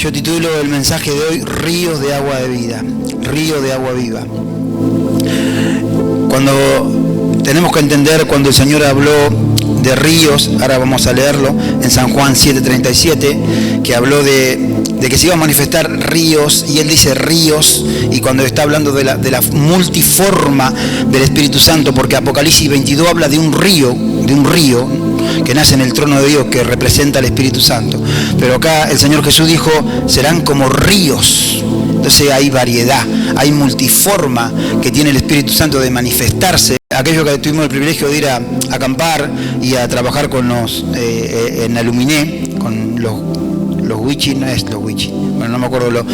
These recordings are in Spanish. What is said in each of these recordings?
Yo titulo el mensaje de hoy Ríos de agua de vida, río de agua viva. Cuando tenemos que entender, cuando el Señor habló de ríos, ahora vamos a leerlo en San Juan 7:37, que habló de que se iban a manifestar ríos, y Él dice ríos, y cuando está hablando de la multiforma del Espíritu Santo, porque Apocalipsis 22 habla de un río que nace en el trono de Dios, que representa al Espíritu Santo. Pero acá el Señor Jesús dijo, serán como ríos. Entonces hay variedad, hay multiforma que tiene el Espíritu Santo de manifestarse. Aquellos que tuvimos el privilegio de ir a acampar y a trabajar con los en Aluminé, con los wichis, no es los wichis, bueno, no me acuerdo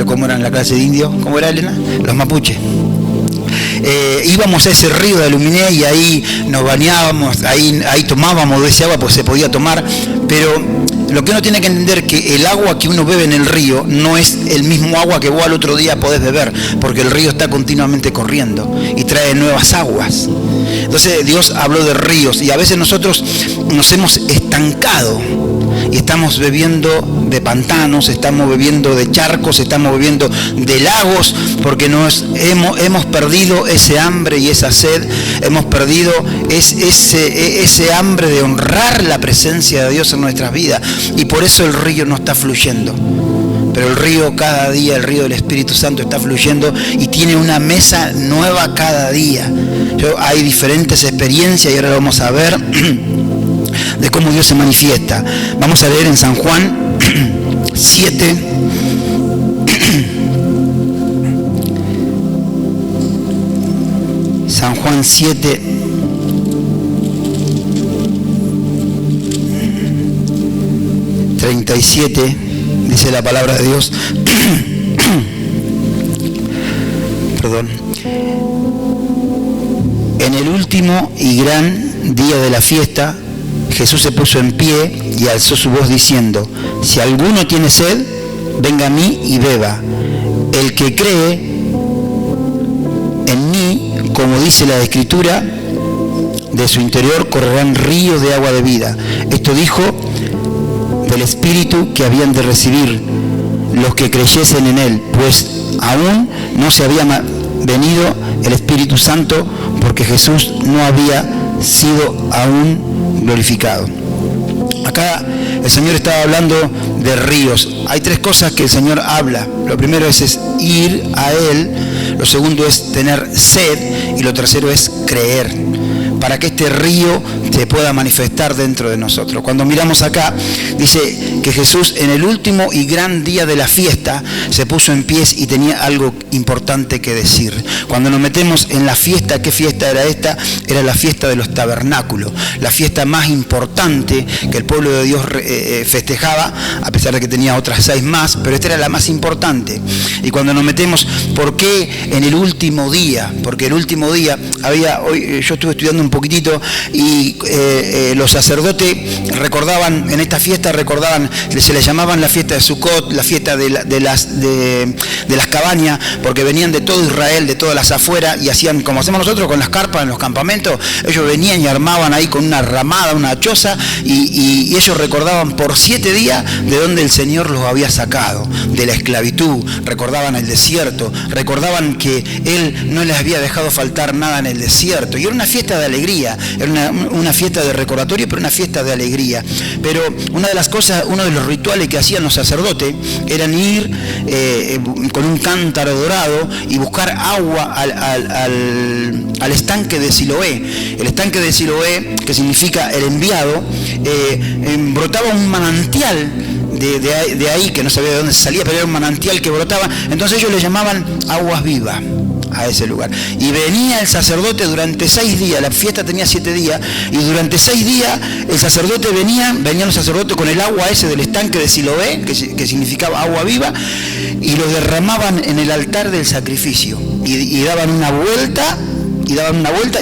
cómo eran la clase de indios, ¿cómo era, Elena? Los mapuches. Íbamos a ese río de Aluminé y ahí nos bañábamos, ahí tomábamos de ese agua, pues se podía tomar, pero lo que uno tiene que entender es que el agua que uno bebe en el río no es el mismo agua que vos al otro día podés beber, porque el río está continuamente corriendo y trae nuevas aguas. Entonces Dios habló de ríos y a veces nosotros nos hemos estancado y estamos bebiendo de pantanos, estamos bebiendo de charcos, estamos bebiendo de lagos, porque hemos perdido ese hambre y esa sed, hemos perdido ese hambre de honrar la presencia de Dios en nuestras vidas, y por eso el río no está fluyendo. Pero el río cada día, el río del Espíritu Santo está fluyendo y tiene una mesa nueva cada día. Hay diferentes experiencias y ahora vamos a ver de cómo Dios se manifiesta. Vamos a leer en San Juan 7. San Juan 7. ...37... dice la palabra de Dios. Perdón. En el último y gran día de la fiesta, Jesús se puso en pie y alzó su voz diciendo: si alguno tiene sed, venga a mí y beba. El que cree en mí, como dice la Escritura, de su interior correrán ríos de agua de vida. Esto dijo del Espíritu que habían de recibir los que creyesen en Él, pues aún no se había venido el Espíritu Santo, porque Jesús no había sido aún glorificado. Acá el Señor estaba hablando de ríos. Hay tres cosas que el Señor habla. Lo primero es ir a Él, lo segundo es tener sed y lo tercero es creer, para que este río se pueda manifestar dentro de nosotros. Cuando miramos acá, dice que Jesús en el último y gran día de la fiesta se puso en pie y tenía algo importante que decir. Cuando nos metemos en la fiesta, ¿qué fiesta era esta? Era la fiesta de los tabernáculos, la fiesta más importante que el pueblo de Dios festejaba, a pesar de que tenía otras 6 más, pero esta era la más importante. Y cuando nos metemos, ¿por qué en el último día? Porque el último día hoy yo estuve estudiando un poquitito y los sacerdotes recordaban, en esta fiesta se le llamaban la fiesta de Sucot, la fiesta de las cabañas, porque venían de todo Israel, de todas las afueras, y hacían como hacemos nosotros con las carpas en los campamentos. Ellos venían y armaban ahí con una ramada, una choza, y ellos recordaban por 7 días de donde el Señor los había sacado, de la esclavitud, recordaban el desierto, recordaban que Él no les había dejado faltar nada en el desierto, y era una fiesta de alegría, era una fiesta de recordatorio, pero una fiesta de alegría. Pero una de las cosas, uno de los rituales que hacían los sacerdotes eran ir con un cántaro dorado y buscar agua al estanque de Siloé. El estanque de Siloé, que significa el enviado, brotaba un manantial de ahí, que no sabía de dónde se salía, pero era un manantial que brotaba. Entonces ellos le llamaban aguas vivas a ese lugar. Y venía el sacerdote durante 6 días, la fiesta tenía 7 días, y durante 6 días el sacerdote venían los sacerdotes con el agua ese del estanque de Siloé, que significaba agua viva, y lo derramaban en el altar del sacrificio, y daban una vuelta,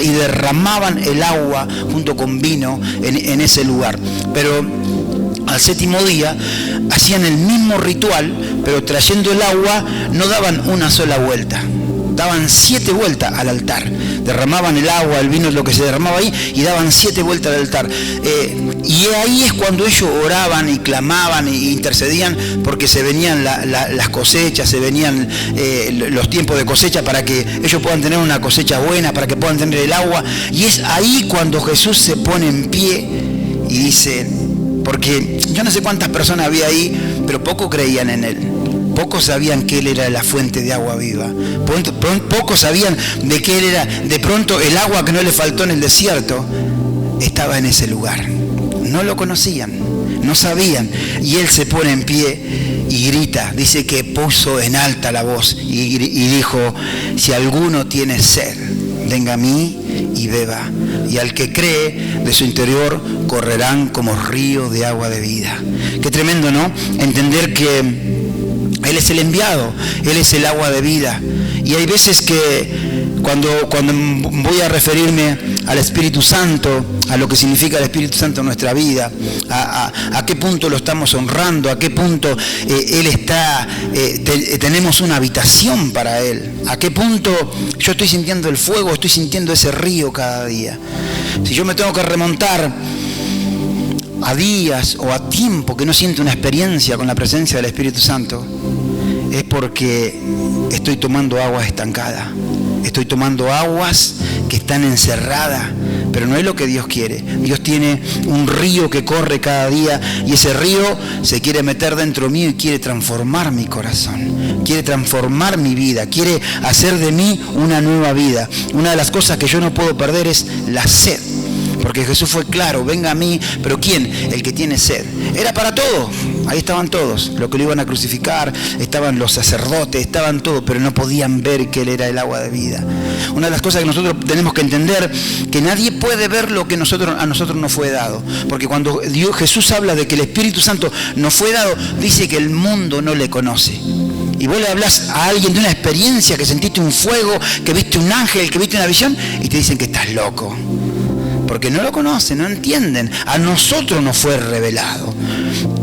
y derramaban el agua junto con vino en ese lugar. Pero al 7º día hacían el mismo ritual, pero trayendo el agua no daban una sola vuelta, daban 7 vueltas al altar, derramaban el agua, el vino, lo que se derramaba ahí, y daban 7 vueltas al altar. Y ahí es cuando ellos oraban y clamaban e intercedían, porque se venían las cosechas, se venían los tiempos de cosecha, para que ellos puedan tener una cosecha buena, para que puedan tener el agua. Y es ahí cuando Jesús se pone en pie y dice, porque yo no sé cuántas personas había ahí, pero pocos creían en él. Pocos sabían que él era la fuente de agua viva. Pocos sabían de que él era, de pronto, el agua que no le faltó en el desierto estaba en ese lugar. No lo conocían, no sabían. Y él se pone en pie y grita, dice que puso en alta la voz y dijo, si alguno tiene sed, venga a mí y beba. Y al que cree, de su interior correrán como ríos de agua de vida. Qué tremendo, ¿no? Entender que Él es el enviado, Él es el agua de vida. Y hay veces que cuando voy a referirme al Espíritu Santo, a lo que significa el Espíritu Santo en nuestra vida, a qué punto lo estamos honrando, a qué punto Él está, tenemos una habitación para Él, a qué punto yo estoy sintiendo el fuego, estoy sintiendo ese río cada día. Si yo me tengo que remontar a días o a tiempo que no siento una experiencia con la presencia del Espíritu Santo, es porque estoy tomando aguas estancadas. Estoy tomando aguas que están encerradas, pero no es lo que Dios quiere. Dios tiene un río que corre cada día y ese río se quiere meter dentro mío y quiere transformar mi corazón, quiere transformar mi vida, quiere hacer de mí una nueva vida. Una de las cosas que yo no puedo perder es la sed. Porque Jesús fue claro, venga a mí, pero ¿quién? El que tiene sed. Era para todos, ahí estaban todos, los que lo iban a crucificar, estaban los sacerdotes, estaban todos, pero no podían ver que Él era el agua de vida. Una de las cosas que nosotros tenemos que entender, que nadie puede ver lo que a nosotros nos fue dado. Porque cuando Jesús habla de que el Espíritu Santo nos fue dado, dice que el mundo no le conoce. Y vos le hablas a alguien de una experiencia, que sentiste un fuego, que viste un ángel, que viste una visión, y te dicen que estás loco. Porque no lo conocen, no entienden. A nosotros nos fue revelado.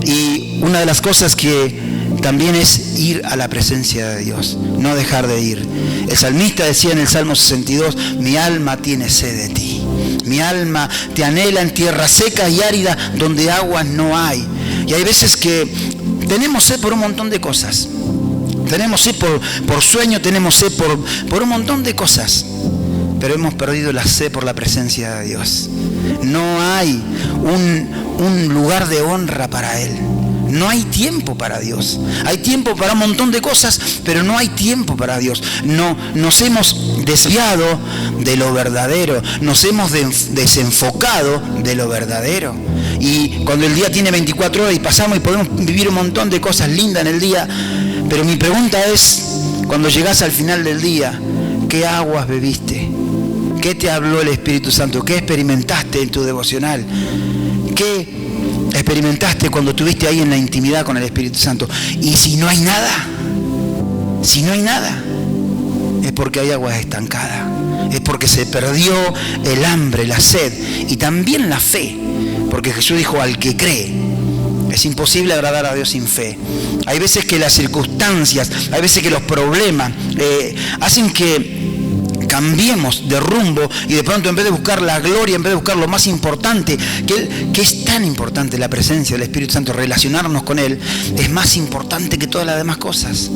Y una de las cosas que también es ir a la presencia de Dios, no dejar de ir. El salmista decía en el Salmo 62, mi alma tiene sed de ti. Mi alma te anhela en tierra seca y árida donde aguas no hay. Y hay veces que tenemos sed por un montón de cosas. Tenemos sed por sueño, tenemos sed por un montón de cosas. Pero hemos perdido la sed por la presencia de Dios. No hay un lugar de honra para Él. No hay tiempo para Dios. Hay tiempo para un montón de cosas, pero no hay tiempo para Dios. No, nos hemos desviado de lo verdadero. Nos hemos desenfocado de lo verdadero. Y cuando el día tiene 24 horas y pasamos y podemos vivir un montón de cosas lindas en el día, pero mi pregunta es, cuando llegás al final del día, ¿qué aguas bebiste? ¿Qué te habló el Espíritu Santo? ¿Qué experimentaste en tu devocional? ¿Qué experimentaste cuando estuviste ahí en la intimidad con el Espíritu Santo? Y si no hay nada, es porque hay aguas estancadas. Es porque se perdió el hambre, la sed y también la fe. Porque Jesús dijo, al que cree. Es imposible agradar a Dios sin fe. Hay veces que las circunstancias, hay veces que los problemas hacen que cambiemos de rumbo y de pronto en vez de buscar la gloria, en vez de buscar lo más importante, que es tan importante la presencia del Espíritu Santo, relacionarnos con Él, es más importante que todas las demás cosas.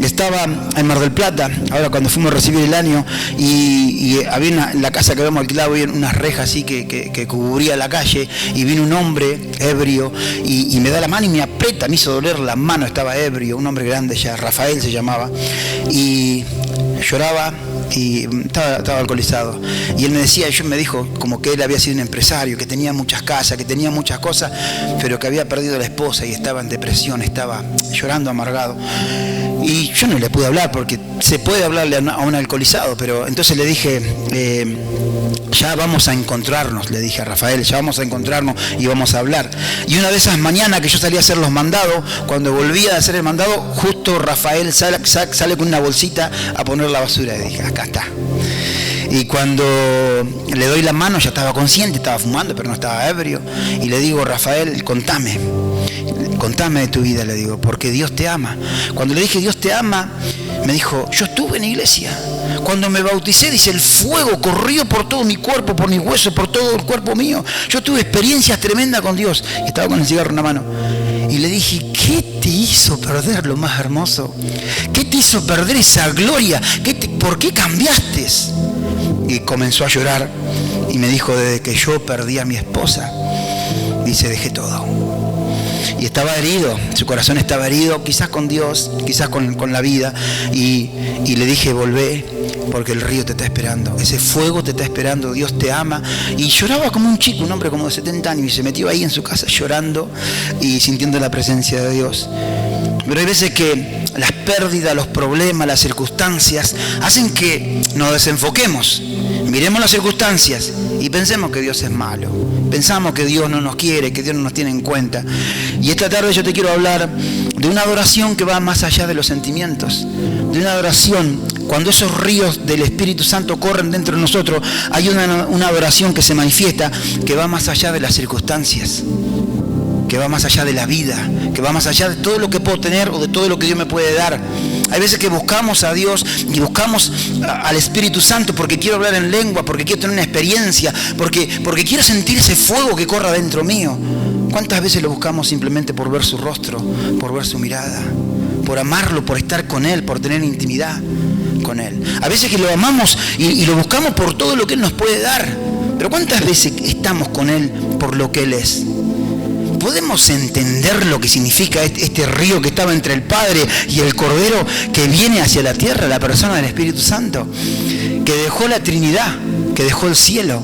Estaba en Mar del Plata, ahora cuando fuimos a recibir el año, y había en la casa que habíamos alquilado, había unas rejas así que cubría la calle, y vino un hombre ebrio y me da la mano y me aprieta, me hizo doler la mano, estaba ebrio, un hombre grande ya, Rafael se llamaba, y lloraba y estaba alcoholizado. Y él me decía, me dijo como que él había sido un empresario, que tenía muchas casas, que tenía muchas cosas, pero que había perdido a la esposa y estaba en depresión, estaba llorando amargado. Y yo no le pude hablar porque se puede hablarle a un alcoholizado, pero entonces le dije, ya vamos a encontrarnos, le dije a Rafael, ya vamos a encontrarnos y vamos a hablar. Y una de esas mañanas que yo salía a hacer los mandados, cuando volvía a hacer el mandado, justo Rafael sale con una bolsita a poner la basura. Y dije, acá está. Y cuando le doy la mano, ya estaba consciente, estaba fumando, pero no estaba ebrio. Y le digo, Rafael, contame de tu vida, le digo, porque Dios te ama. Cuando le dije Dios te ama, me dijo, yo estuve en la iglesia. Cuando me bauticé, dice, el fuego corrió por todo mi cuerpo, por mis huesos, por todo el cuerpo mío. Yo tuve experiencias tremendas con Dios. Y estaba con el cigarro en la mano. Y le dije, ¿qué te hizo perder lo más hermoso? ¿Qué te hizo perder esa gloria? ¿Por qué cambiaste? Y comenzó a llorar y me dijo, desde que yo perdí a mi esposa, dice, dejé todo. Y estaba herido, su corazón estaba herido, quizás con Dios, quizás con la vida. Y le dije, volvé, porque el río te está esperando, ese fuego te está esperando, Dios te ama. Y lloraba como un chico, un hombre como de 70 años, y se metió ahí en su casa llorando y sintiendo la presencia de Dios. Pero hay veces que las pérdidas, los problemas, las circunstancias hacen que nos desenfoquemos. Miremos las circunstancias y pensemos que Dios es malo. Pensamos que Dios no nos quiere, que Dios no nos tiene en cuenta. Y esta tarde yo te quiero hablar de una adoración que va más allá de los sentimientos. De una adoración, cuando esos ríos del Espíritu Santo corren dentro de nosotros, hay una adoración que se manifiesta, que va más allá de las circunstancias, que va más allá de la vida, que va más allá de todo lo que puedo tener o de todo lo que Dios me puede dar. Hay veces que buscamos a Dios y buscamos al Espíritu Santo porque quiero hablar en lengua, porque quiero tener una experiencia, porque quiero sentir ese fuego que corra dentro mío. ¿Cuántas veces lo buscamos simplemente por ver su rostro, por ver su mirada, por amarlo, por estar con Él, por tener intimidad con Él? A veces que lo amamos y lo buscamos por todo lo que Él nos puede dar. Pero ¿cuántas veces estamos con Él por lo que Él es? ¿Podemos entender lo que significa este río que estaba entre el Padre y el Cordero, que viene hacia la tierra, la persona del Espíritu Santo, que dejó la Trinidad, que dejó el cielo,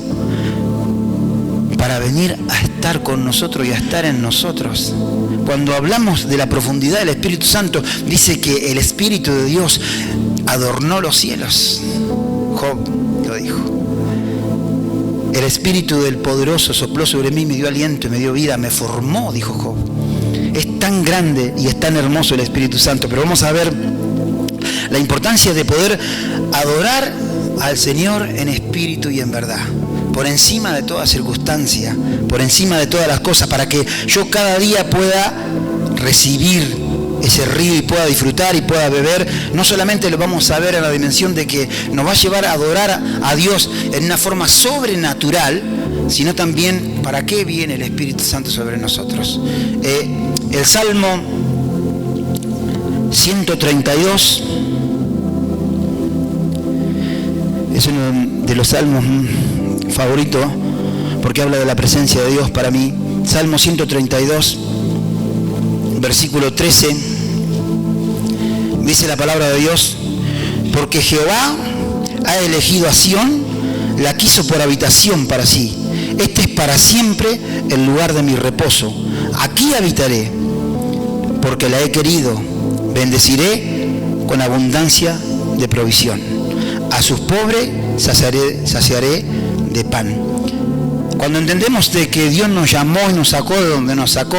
para venir a estar con nosotros y a estar en nosotros? Cuando hablamos de la profundidad del Espíritu Santo, dice que el Espíritu de Dios adornó los cielos. Job lo dijo. El Espíritu del Poderoso sopló sobre mí, me dio aliento y me dio vida, me formó, dijo Job. Es tan grande y es tan hermoso el Espíritu Santo, pero vamos a ver la importancia de poder adorar al Señor en espíritu y en verdad, por encima de toda circunstancia, por encima de todas las cosas, para que yo cada día pueda recibir ese río y pueda disfrutar y pueda beber. No solamente lo vamos a ver en la dimensión de que nos va a llevar a adorar a Dios en una forma sobrenatural, sino también para qué viene el Espíritu Santo sobre nosotros. El Salmo 132 es uno de los salmos favoritos porque habla de la presencia de Dios para mí. Salmo 132, versículo 13, dice la palabra de Dios: porque Jehová ha elegido a Sión, la quiso por habitación para sí. Este es para siempre el lugar de mi reposo. Aquí habitaré, porque la he querido. Bendeciré con abundancia de provisión. A sus pobres saciaré de pan. Cuando entendemos de que Dios nos llamó y nos sacó de donde nos sacó,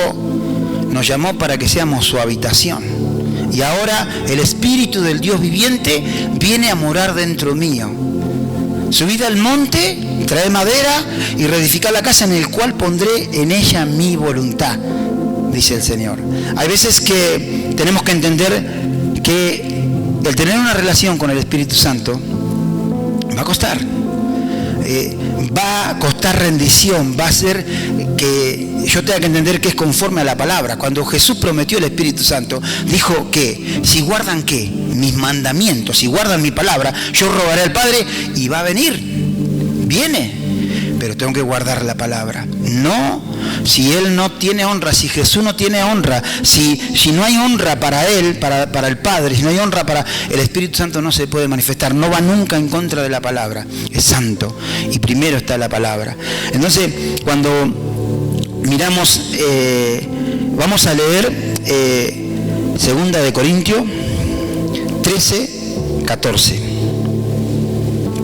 nos llamó para que seamos su habitación. Y ahora el Espíritu del Dios viviente viene a morar dentro mío. Subid al monte, traed madera y reedificad la casa en el cual pondré en ella mi voluntad, dice el Señor. Hay veces que tenemos que entender que el tener una relación con el Espíritu Santo va a costar. Va a costar rendición, va a ser que yo tenga que entender que es conforme a la palabra. Cuando Jesús prometió el Espíritu Santo, dijo que si guardan ¿qué? Mis mandamientos, si guardan mi palabra, yo rogaré al Padre y va a venir. Viene, pero tengo que guardar la palabra. No, si Él no tiene honra, si Jesús no tiene honra, si no hay honra para Él, para el Padre, si no hay honra para el Espíritu Santo, no se puede manifestar. No va nunca en contra de la palabra. Es santo y primero está la palabra. Entonces, cuando miramos, vamos a leer 2 de Corintios 13, 14,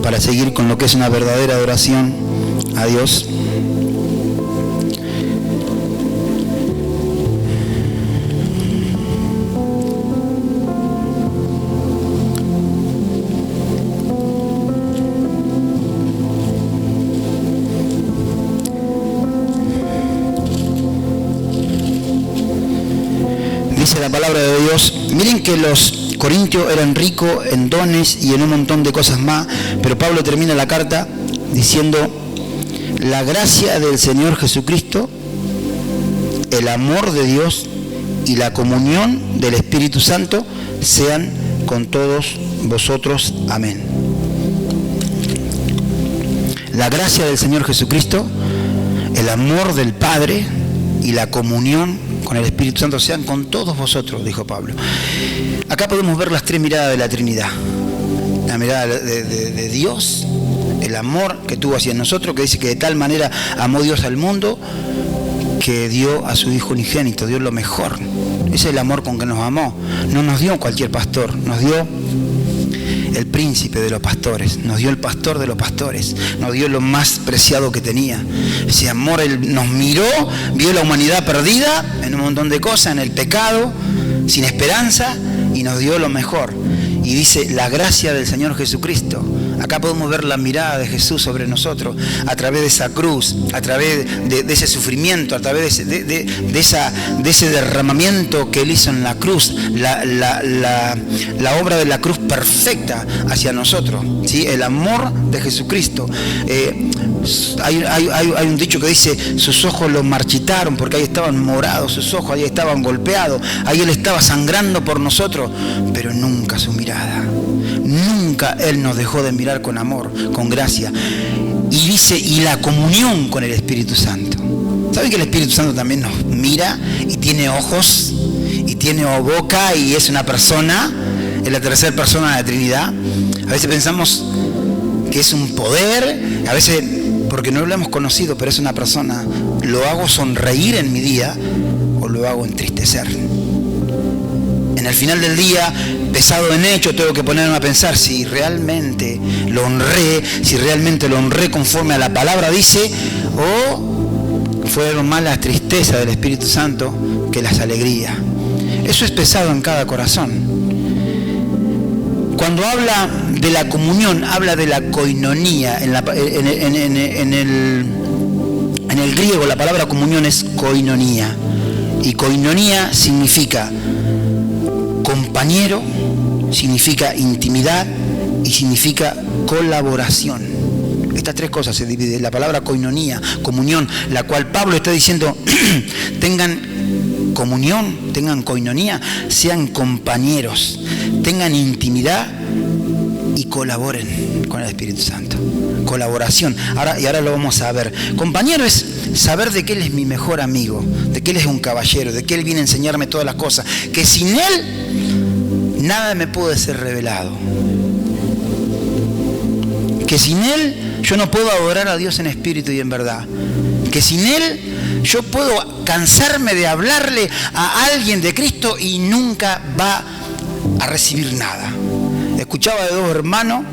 para seguir con lo que es una verdadera adoración a Dios. Dice la palabra de Dios: miren que los corintios eran ricos en dones y en un montón de cosas más, pero Pablo termina la carta diciendo: la gracia del Señor Jesucristo, el amor de Dios y la comunión del Espíritu Santo sean con todos vosotros. Amén. La gracia del Señor Jesucristo, el amor del Padre y la comunión con el Espíritu Santo sean con todos vosotros, dijo Pablo. Acá podemos ver las tres miradas de la Trinidad. La mirada de Dios, el amor que tuvo hacia nosotros, que dice que de tal manera amó Dios al mundo que dio a su Hijo unigénito, dio lo mejor. Ese es el amor con que nos amó. No nos dio cualquier pastor, nos dio el príncipe de los pastores, nos dio el pastor de los pastores, nos dio lo más preciado que tenía. Ese amor, Él nos miró, vio la humanidad perdida en un montón de cosas, en el pecado, sin esperanza, y nos dio lo mejor. Y dice, la gracia del Señor Jesucristo. Acá podemos ver la mirada de Jesús sobre nosotros, a través de esa cruz, a través de ese sufrimiento, a través de ese derramamiento que Él hizo en la cruz, la obra de la cruz perfecta hacia nosotros, ¿sí? El amor de Jesucristo. Hay un dicho que dice, sus ojos los marchitaron, porque ahí estaban morados sus ojos, ahí estaban golpeados, ahí Él estaba sangrando por nosotros, pero nunca su mirada. Nunca Él nos dejó de mirar con amor, con gracia. Y dice, y la comunión con el Espíritu Santo. ¿Saben que el Espíritu Santo también nos mira y tiene ojos y tiene boca y es una persona? Es la tercera persona de la Trinidad. A veces pensamos que es un poder, a veces porque no lo hemos conocido, pero es una persona. ¿Lo hago sonreír en mi día o lo hago entristecer? En el final del día, pesado en hecho, tengo que ponerme a pensar si realmente lo honré conforme a la palabra dice, o fueron más las tristezas del Espíritu Santo que las alegrías. Eso es pesado en cada corazón. Cuando habla de la comunión, habla de la koinonía. En el griego la palabra comunión es koinonía. Y koinonía significa compañero, significa intimidad y significa colaboración. Estas tres cosas se dividen. La palabra koinonía, comunión, la cual Pablo está diciendo, tengan comunión, tengan koinonía, sean compañeros, tengan intimidad y colaboren con el Espíritu Santo. Colaboración. Ahora lo vamos a ver. Compañero es saber de que Él es mi mejor amigo, de que Él es un caballero, de que Él viene a enseñarme todas las cosas, que sin Él nada me puede ser revelado, que sin Él yo no puedo adorar a Dios en espíritu y en verdad, que sin Él yo puedo cansarme de hablarle a alguien de Cristo y nunca va a recibir nada. Escuchaba de dos hermanos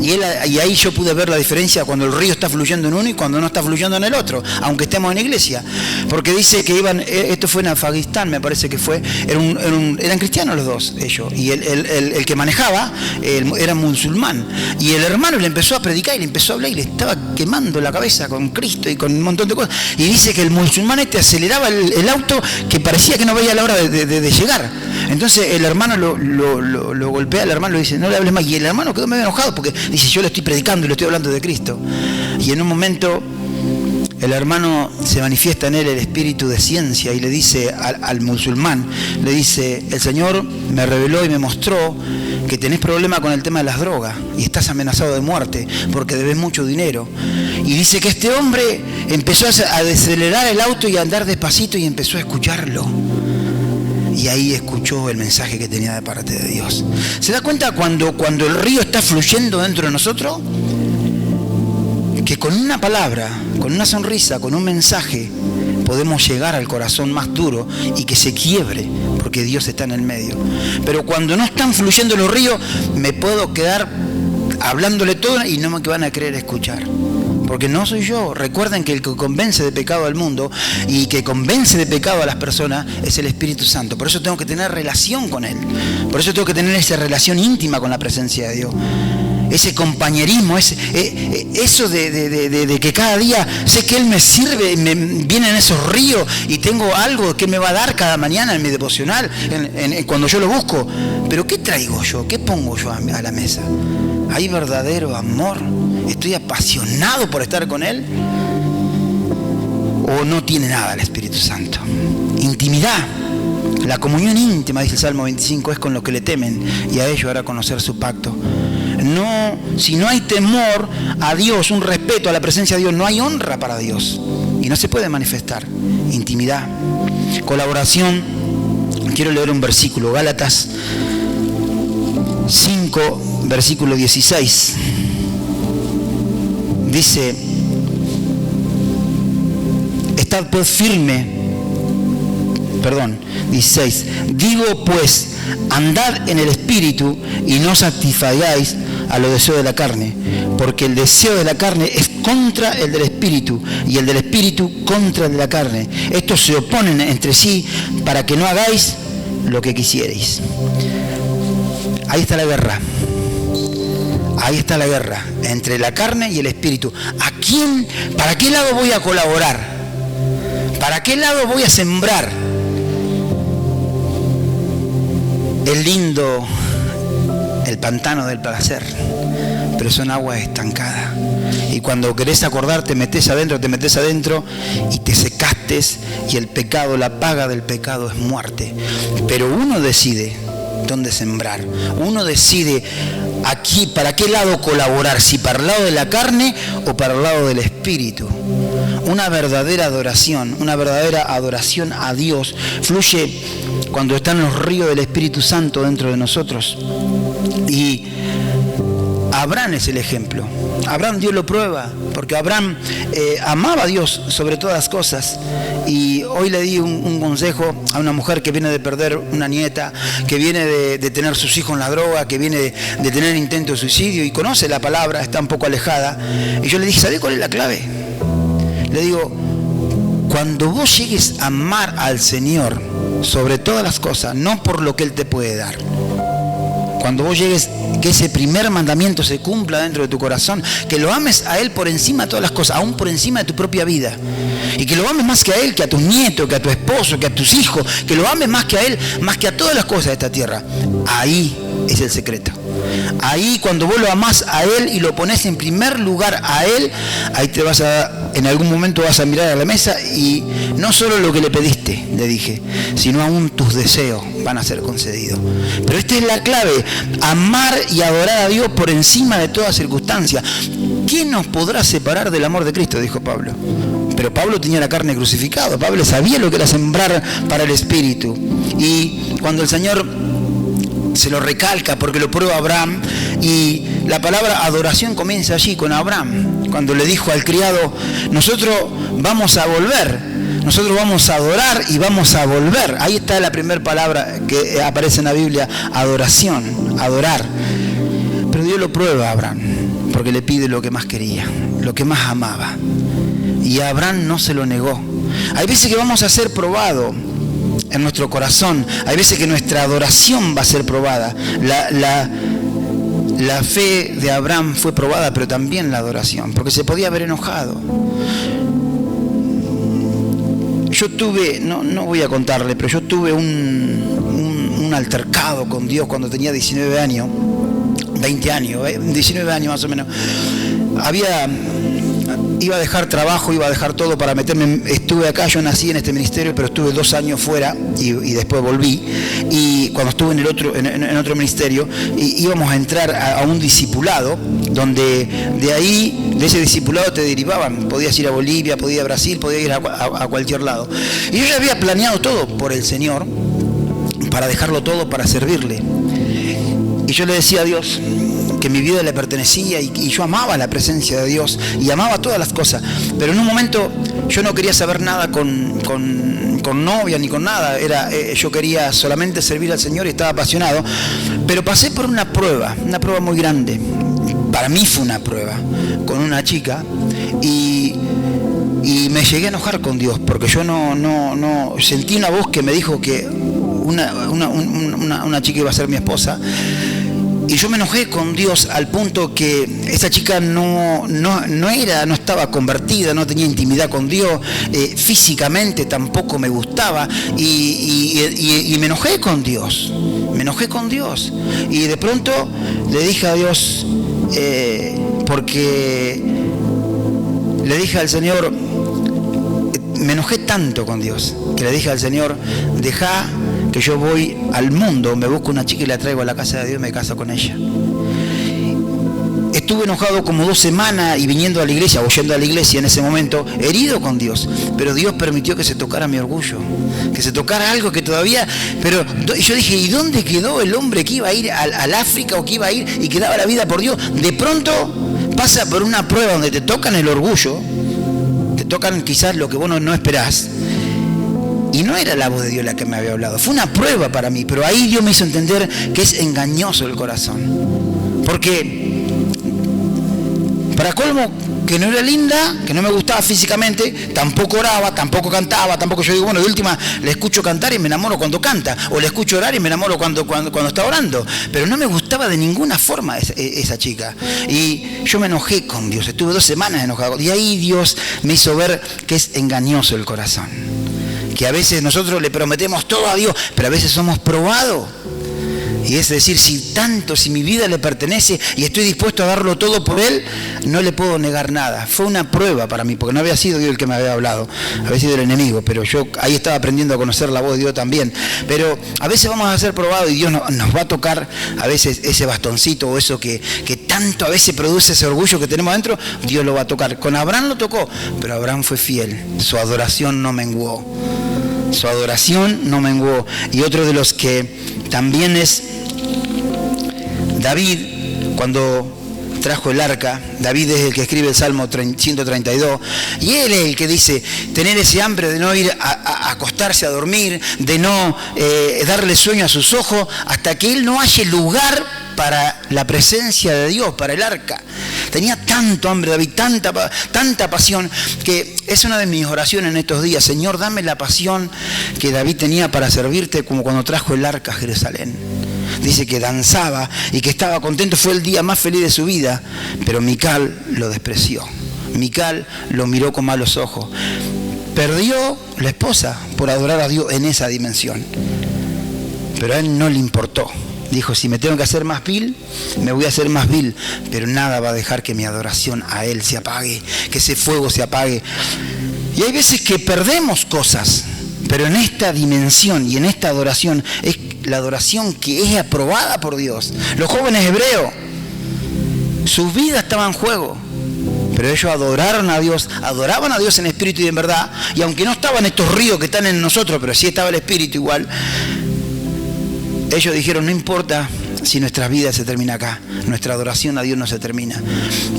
y ahí yo pude ver la diferencia cuando el río está fluyendo en uno y cuando no está fluyendo en el otro, aunque estemos en iglesia. Porque dice que iban, esto fue en Afganistán, me parece que fue, eran cristianos los dos, ellos, y el que manejaba era musulmán. Y el hermano le empezó a predicar y le empezó a hablar y le estaba quemando la cabeza con Cristo y con un montón de cosas. Y dice que el musulmán aceleraba el auto que parecía que no veía la hora de llegar. Entonces el hermano lo golpea, el hermano le dice, no le hables más. Y el hermano quedó medio enojado porque dice, yo le estoy predicando y le estoy hablando de Cristo. Y en un momento el hermano se manifiesta en él el espíritu de ciencia y le dice al musulmán, le dice, el Señor me reveló y me mostró que tenés problema con el tema de las drogas y estás amenazado de muerte porque debes mucho dinero. Y dice que este hombre empezó a acelerar el auto y a andar despacito y empezó a escucharlo. Y ahí escuchó el mensaje que tenía de parte de Dios. ¿Se da cuenta cuando el río está fluyendo dentro de nosotros? Que con una palabra, con una sonrisa, con un mensaje, podemos llegar al corazón más duro y que se quiebre, porque Dios está en el medio. Pero cuando no están fluyendo los ríos, me puedo quedar hablándole todo y no me van a querer escuchar. Porque no soy yo. Recuerden que el que convence de pecado al mundo y que convence de pecado a las personas es el Espíritu Santo. Por eso tengo que tener relación con Él. Por eso tengo que tener esa relación íntima con la presencia de Dios. ese compañerismo, eso de que cada día sé que Él me sirve, me vienen esos ríos y tengo algo que me va a dar cada mañana en mi devocional, cuando yo lo busco. Pero ¿qué traigo yo? ¿Qué pongo yo a la mesa? ¿Hay verdadero amor? ¿Estoy apasionado por estar con Él? ¿O no tiene nada el Espíritu Santo? Intimidad. La comunión íntima, dice el Salmo 25, es con los que le temen, y a ellos hará conocer su pacto. No, si no hay temor a Dios, un respeto a la presencia de Dios, no hay honra para Dios. Y no se puede manifestar. Intimidad. Colaboración. Quiero leer un versículo. Gálatas 5, versículo 16. Dice: estad pues firme. 16. Digo pues, andad en el Espíritu y no satisfagáis a los deseos de la carne, porque el deseo de la carne es contra el del Espíritu y el del Espíritu contra el de la carne. Estos se oponen entre sí para que no hagáis lo que quisierais. Ahí está la guerra. Ahí está la guerra entre la carne y el Espíritu. ¿A quién? ¿Para qué lado voy a colaborar? ¿Para qué lado voy a sembrar? Es lindo el pantano del placer, pero son aguas estancadas. Y cuando querés acordar, te metés adentro y te secaste, y el pecado, la paga del pecado es muerte. Pero uno decide dónde sembrar. Uno decide aquí para qué lado colaborar, si para el lado de la carne o para el lado del Espíritu. Una verdadera adoración a Dios fluye cuando están los ríos del Espíritu Santo dentro de nosotros. Y Abraham es el ejemplo. Abraham, Dios lo prueba, porque Abraham amaba a Dios sobre todas las cosas. Y hoy le di un consejo a una mujer que viene de perder una nieta, que viene de tener sus hijos en la droga, que viene de tener intento de suicidio y conoce la palabra, está un poco alejada. Y yo le dije, ¿sabés cuál es la clave? Le digo, cuando vos llegues a amar al Señor sobre todas las cosas, no por lo que Él te puede dar, cuando vos llegues, que ese primer mandamiento se cumpla dentro de tu corazón, que lo ames a Él por encima de todas las cosas, aún por encima de tu propia vida, y que lo ames más que a Él, que a tus nietos, que a tu esposo, que a tus hijos, que lo ames más que a Él, más que a todas las cosas de esta tierra. Ahí es el secreto. Ahí, cuando vos lo amás a Él y lo pones en primer lugar a Él, ahí en algún momento vas a mirar a la mesa y no solo lo que le pediste, le dije, sino aún tus deseos van a ser concedidos. Pero esta es la clave: amar y adorar a Dios por encima de toda circunstancia. ¿Quién nos podrá separar del amor de Cristo?, dijo Pablo. Pero Pablo tenía la carne crucificada. Pablo sabía lo que era sembrar para el Espíritu. Y cuando el Señor se lo recalca, porque lo prueba Abraham, y la palabra adoración comienza allí con Abraham, cuando le dijo al criado, nosotros vamos a volver, nosotros vamos a adorar y vamos a volver. Ahí está la primera palabra que aparece en la Biblia: adoración, adorar. Pero Dios lo prueba a Abraham, porque le pide lo que más quería, lo que más amaba, y Abraham no se lo negó. Hay veces que vamos a ser probados en nuestro corazón, hay veces que nuestra adoración va a ser probada. La fe de Abraham fue probada, pero también la adoración, porque se podía haber enojado. Yo tuve, no voy a contarle, pero yo tuve un altercado con Dios cuando tenía 19 años, 20 años, 19 años más o menos. Iba a dejar trabajo, iba a dejar todo para meterme. Estuve acá, yo nací en este ministerio, pero estuve 2 años fuera y después volví. Y cuando estuve en otro ministerio, íbamos a entrar a un discipulado, donde de ese discipulado te derivaban. Podías ir a Bolivia, podías ir a Brasil, podías ir a cualquier lado. Y yo ya había planeado todo por el Señor, para dejarlo todo para servirle. Y yo le decía a Dios que mi vida le pertenecía y yo amaba la presencia de Dios y amaba todas las cosas, pero en un momento yo no quería saber nada con novia ni con nada. Yo quería solamente servir al Señor y estaba apasionado, pero pasé por una prueba muy grande. Para mí fue una prueba con una chica y me llegué a enojar con Dios, porque yo no sentí una voz que me dijo que una chica iba a ser mi esposa. Y yo me enojé con Dios al punto que esa chica no estaba convertida, no tenía intimidad con Dios, físicamente tampoco me gustaba, y me enojé con Dios. Me enojé con Dios. Y de pronto le dije a Dios, porque le dije al Señor, me enojé tanto con Dios, que le dije al Señor, deja que yo voy al mundo, me busco una chica y la traigo a la casa de Dios y me caso con ella. Estuve enojado como 2 semanas y viniendo a la iglesia, o yendo a la iglesia en ese momento, herido con Dios. Pero Dios permitió que se tocara mi orgullo, que se tocara algo que todavía... Pero yo dije, ¿y dónde quedó el hombre que iba a ir al África o que iba a ir y que daba la vida por Dios? De pronto pasa por una prueba donde te tocan el orgullo, te tocan quizás lo que vos no esperás. Y no era la voz de Dios la que me había hablado. Fue una prueba para mí, pero ahí Dios me hizo entender que es engañoso el corazón. Porque, para colmo, que no era linda, que no me gustaba físicamente, tampoco oraba, tampoco cantaba, tampoco yo digo, bueno, de última le escucho cantar y me enamoro cuando canta, o le escucho orar y me enamoro cuando está orando. Pero no me gustaba de ninguna forma esa chica. Y yo me enojé con Dios, estuve 2 semanas enojado. Y ahí Dios me hizo ver que es engañoso el corazón. Que a veces nosotros le prometemos todo a Dios, pero a veces somos probados. Y es decir, si mi vida le pertenece y estoy dispuesto a darlo todo por Él, no le puedo negar nada. Fue una prueba para mí, porque no había sido Dios el que me había hablado, había sido el enemigo, pero yo ahí estaba aprendiendo a conocer la voz de Dios también. Pero a veces vamos a ser probados y Dios nos va a tocar a veces ese bastoncito o eso que tanto a veces produce ese orgullo que tenemos adentro, Dios lo va a tocar. Con Abraham lo tocó, pero Abraham fue fiel, su adoración no menguó. Su adoración no menguó. Y otro de los que también es David, cuando trajo el arca. David es el que escribe el Salmo 132, y él es el que dice, tener ese hambre de no ir a acostarse a dormir, de no darle sueño a sus ojos, hasta que él no halle lugar para la presencia de Dios, para el arca. Tenía tanto hambre David, tanta pasión, que es una de mis oraciones en estos días. Señor, dame la pasión que David tenía para servirte, como cuando trajo el arca a Jerusalén. Dice que danzaba y que estaba contento, fue el día más feliz de su vida, pero Mical lo despreció. Mical lo miró con malos ojos. Perdió la esposa por adorar a Dios en esa dimensión, pero a él no le importó. Dijo, si me tengo que hacer más vil, me voy a hacer más vil, pero nada va a dejar que mi adoración a Él se apague, que ese fuego se apague. Y hay veces que perdemos cosas, pero en esta dimensión y en esta adoración es la adoración que es aprobada por Dios. Los jóvenes hebreos, su vida estaba en juego, pero ellos adoraron a Dios, adoraban a Dios en espíritu y en verdad, y aunque no estaban estos ríos que están en nosotros, pero sí estaba el espíritu igual, ellos dijeron, no importa si nuestra vida se termina acá, nuestra adoración a Dios no se termina.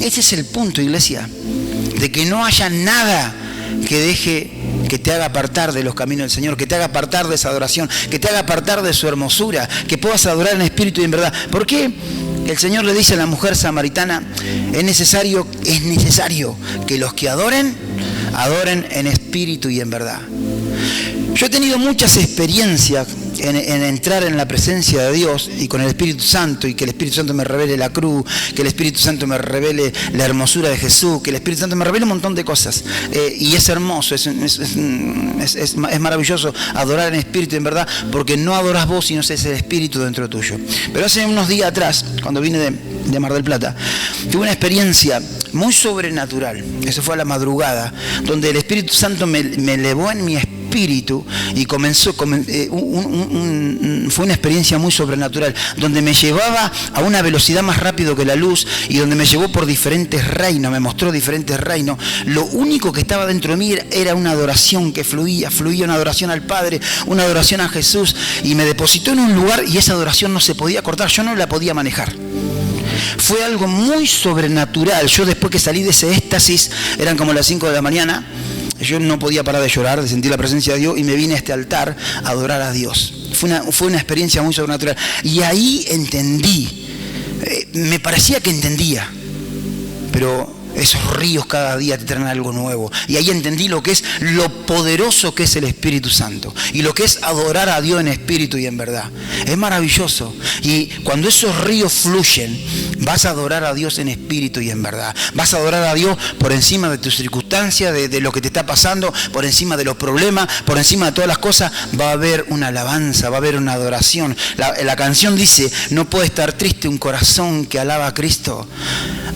Ese es el punto, iglesia, de que no haya nada que deje que te haga apartar de los caminos del Señor, que te haga apartar de esa adoración, que te haga apartar de su hermosura, que puedas adorar en espíritu y en verdad. ¿Por qué? El Señor le dice a la mujer samaritana, es necesario que los que adoren en espíritu y en verdad. Yo he tenido muchas experiencias en entrar en la presencia de Dios y con el Espíritu Santo, y que el Espíritu Santo me revele la cruz, que el Espíritu Santo me revele la hermosura de Jesús, que el Espíritu Santo me revele un montón de cosas. Y es hermoso, es maravilloso adorar en espíritu y en verdad, porque no adoras vos, sino es el Espíritu dentro tuyo. Pero hace unos días atrás, cuando vine de Mar del Plata, tuve una experiencia muy sobrenatural. Eso fue a la madrugada, donde el Espíritu Santo me elevó en mi espíritu y fue una experiencia muy sobrenatural, donde me llevaba a una velocidad más rápido que la luz y donde me llevó por diferentes reinos, me mostró diferentes reinos. Lo único que estaba dentro de mí era una adoración que fluía una adoración al Padre, una adoración a Jesús, y me depositó en un lugar y esa adoración no se podía cortar, yo no la podía manejar. Fue algo muy sobrenatural. Yo, después que salí de ese éxtasis, eran como las 5 de la mañana, yo no podía parar de llorar, de sentir la presencia de Dios, y me vine a este altar a adorar a Dios. Fue una experiencia muy sobrenatural. Y ahí entendí, me parecía que entendía, pero Esos ríos cada día te traen algo nuevo. Y ahí entendí lo que es, lo poderoso que es el Espíritu Santo. Y lo que es adorar a Dios en espíritu y en verdad. Es maravilloso. Y cuando esos ríos fluyen, vas a adorar a Dios en espíritu y en verdad. Vas a adorar a Dios por encima de tus circunstancias, de lo que te está pasando, por encima de los problemas, por encima de todas las cosas. Va a haber una alabanza, va a haber una adoración. La canción dice, no puede estar triste un corazón que alaba a Cristo.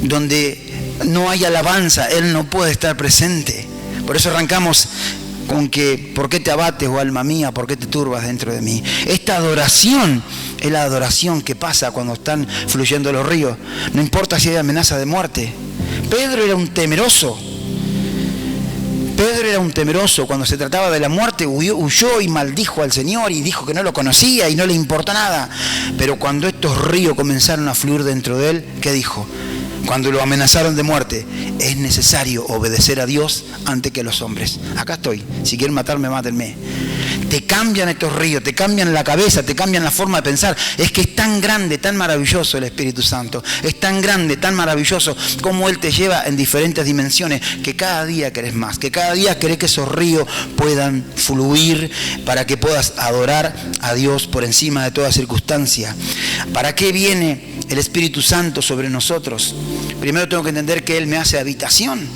Donde no hay alabanza, Él no puede estar presente. Por eso arrancamos con que, ¿por qué te abates, oh alma mía? ¿Por qué te turbas dentro de mí? Esta adoración es la adoración que pasa cuando están fluyendo los ríos. No importa si hay amenaza de muerte. Pedro era un temeroso. Pedro era un temeroso. Cuando se trataba de la muerte, huyó y maldijo al Señor y dijo que no lo conocía y no le importó nada. Pero cuando estos ríos comenzaron a fluir dentro de él, ¿qué dijo? Cuando lo amenazaron de muerte, es necesario obedecer a Dios antes que a los hombres. Acá estoy, si quieren matarme, mátenme. Te cambian estos ríos, te cambian la cabeza, te cambian la forma de pensar. Es que es tan grande, tan maravilloso el Espíritu Santo. Es tan grande, tan maravilloso como Él te lleva en diferentes dimensiones, que cada día querés más, que cada día querés que esos ríos puedan fluir para que puedas adorar a Dios por encima de toda circunstancia. ¿Para qué viene el Espíritu Santo sobre nosotros? Primero tengo que entender que Él me hace habitación.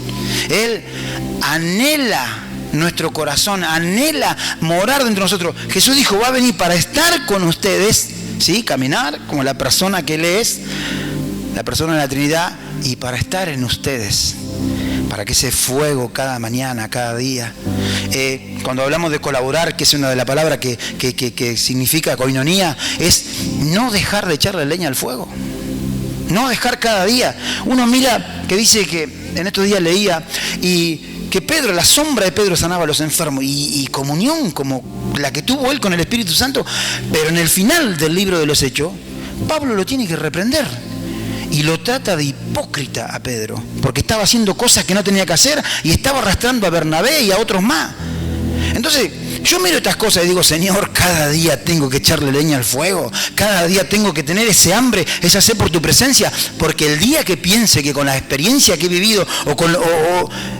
Él anhela nuestro corazón, anhela morar dentro de nosotros. Jesús dijo, va a venir para estar con ustedes, ¿sí? Caminar como la persona que Él es, la persona de la Trinidad, y para estar en ustedes, para que ese fuego cada mañana, cada día. Cuando hablamos de colaborar, que es una de las palabras que significa koinonía, es no dejar de echarle leña al fuego. No dejar cada día. Uno mira que dice que en estos días leía y que Pedro, la sombra de Pedro sanaba a los enfermos y comunión como la que tuvo él con el Espíritu Santo, pero en el final del libro de los Hechos, Pablo lo tiene que reprender y lo trata de hipócrita a Pedro, porque estaba haciendo cosas que no tenía que hacer y estaba arrastrando a Bernabé y a otros más. Entonces, yo miro estas cosas y digo, Señor, cada día tengo que echarle leña al fuego, cada día tengo que tener ese hambre, esa sed por tu presencia, porque el día que piense que con la experiencia que he vivido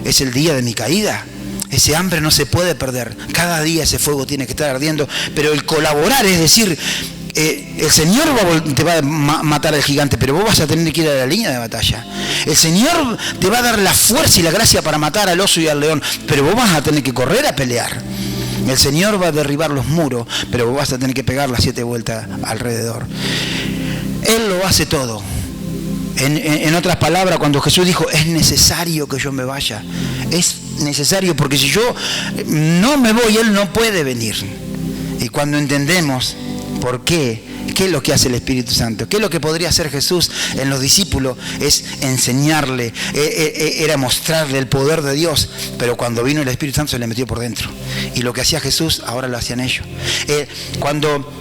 es el día de mi caída, ese hambre no se puede perder. Cada día ese fuego tiene que estar ardiendo, pero el colaborar, es decir, el Señor te va a matar al gigante, pero vos vas a tener que ir a la línea de batalla. El Señor te va a dar la fuerza y la gracia para matar al oso y al león, pero vos vas a tener que correr a pelear. El Señor va a derribar los muros, pero vos vas a tener que pegar las 7 vueltas alrededor. Él lo hace todo. En otras palabras, cuando Jesús dijo, es necesario que yo me vaya. Es necesario, porque si yo no me voy, Él no puede venir. Y cuando entendemos por qué es lo que hace el Espíritu Santo, qué es lo que podría hacer Jesús en los discípulos, es enseñarle, era mostrarle el poder de Dios, pero cuando vino el Espíritu Santo se le metió por dentro. Y lo que hacía Jesús, ahora lo hacían ellos. Cuando